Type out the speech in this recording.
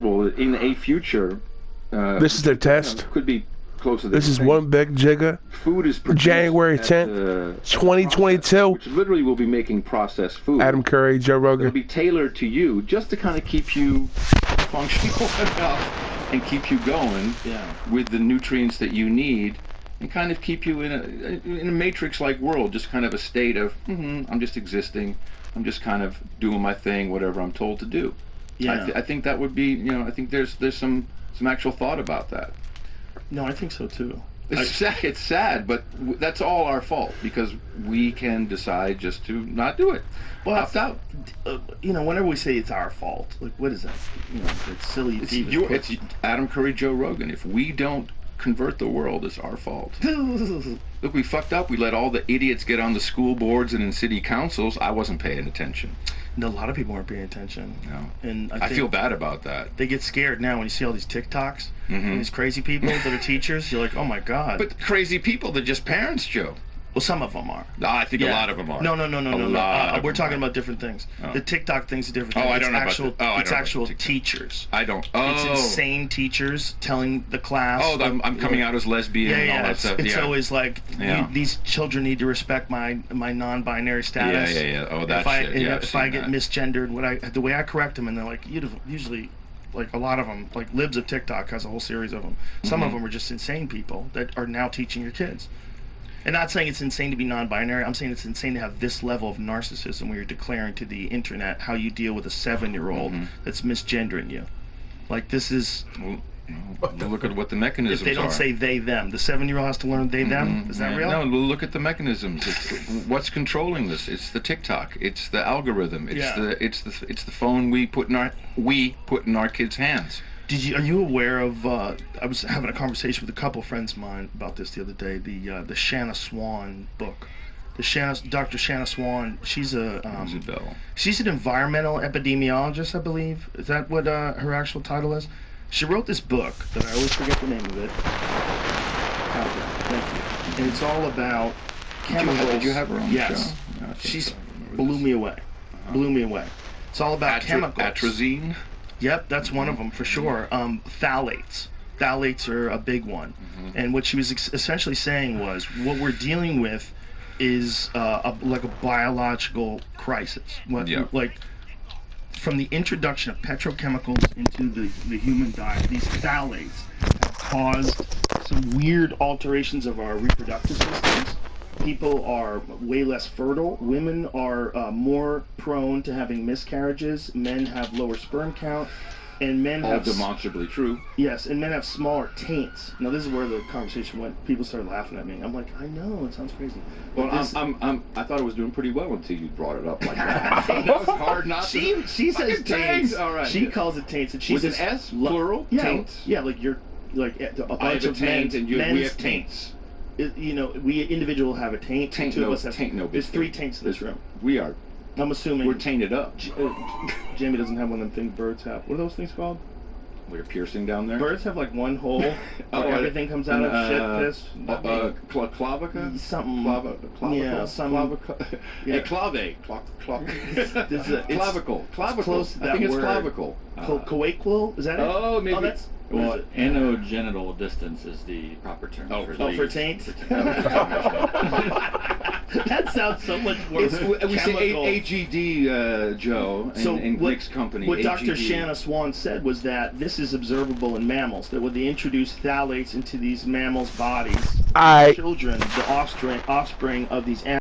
Well, in a future, this is their test. Could be closer to this is one big jigger. Food is produced January 10th, 2022. Which literally will be making processed food. Adam Curry, Joe Rogan. It'll be tailored to you just to kind of keep you functional enough and keep you going with the nutrients that you need, and kind of keep you in a matrix-like world, just kind of a state of I'm just existing, I'm just kind of doing my thing, whatever I'm told to do. Yeah. I think that would be, I think there's some actual thought about that. No, I think so too. It's sad, but that's all our fault because we can decide just to not do it. Well, whenever we say it's our fault, like what is that? It's silly. It's Adam Curry, Joe Rogan. If we don't convert the world, it's our fault. Look, we fucked up. We let all the idiots get on the school boards and in city councils. I wasn't paying attention. No, a lot of people aren't paying attention. No. And I feel bad about that. They get scared now when you see all these TikToks and these crazy people that are teachers. You're like, oh my God. But crazy people, they're just parents, Joe. Well, some of them are. No, I think a lot of them are. No. We're talking about different things. Oh. The TikTok thing's a different thing. Oh, I don't know it's actual teachers. I don't. It's insane teachers telling the class. Oh, I'm coming out as lesbian and all that stuff. It's always like, these children need to respect my non-binary status. Yeah. Oh, that shit. If I get misgendered, the way I correct them, and they're like, usually, like a lot of them, like Libs of TikTok has a whole series of them. Some of them are just insane people that are now teaching your kids. And not saying it's insane to be non-binary. I'm saying it's insane to have this level of narcissism where you're declaring to the internet how you deal with a 7-year-old that's misgendering you. Like, this is... Well, look at what the mechanisms are. If they don't say they, them. The 7-year-old has to learn they, them? Is that real? No, look at the mechanisms. What's controlling this? It's the TikTok. It's the algorithm. It's the phone we put in our kids' hands. Are you aware of? I was having a conversation with a couple friends of mine about this the other day. The Shanna Swan book. Dr. Shanna Swan. She's she's an environmental epidemiologist, I believe. Is that what her actual title is? She wrote this book that I always forget the name of it. Thank you. And it's all about chemicals. Did you have her on the show? No, she's blew me away. Blew me away. It's all about chemicals. Atrazine. Yep, that's one of them for sure. Phthalates. Phthalates are a big one. And what she was essentially saying was, what we're dealing with is like a biological crisis. Like, from the introduction of petrochemicals into the human diet, these phthalates have caused some weird alterations of our reproductive systems. People are way less fertile. Women are more prone to having miscarriages. Men have lower sperm count, and men have demonstrably true. Yes, and men have smaller taints. Now this is where the conversation went. People started laughing at me. I'm like, I know, it sounds crazy. Well, I thought it was doing pretty well until you brought it up like that. That was hard not to. She says taints. All right. She calls it taints, and she with says an S, plural. Yeah, taints. Yeah, like you're like a bunch of taint, and we have taints. We individual have a taint. Two of us have taint. There's 3 taints in this room. We are. I'm assuming we're tainted up. Jamie doesn't have one of them things birds have. What are those things called? Like a piercing down there. Birds have like one hole where everything comes out of shit, piss. Clavica? Something. Clavicle? Yeah, some. Yeah. Clave. Clavicle. Clavicle. Close to that I think it's word. clavicle. Coaquical? Is that it? Oh, maybe. Oh, that's. Well, anogenital distance is the proper term. For taint? That sounds so much more we chemical. say AGD, Joe, and Nick's company. What AGD. Dr. Shanna Swan said was that this is observable in mammals, that when they introduce phthalates into these mammals' bodies, children, the offspring of these animals,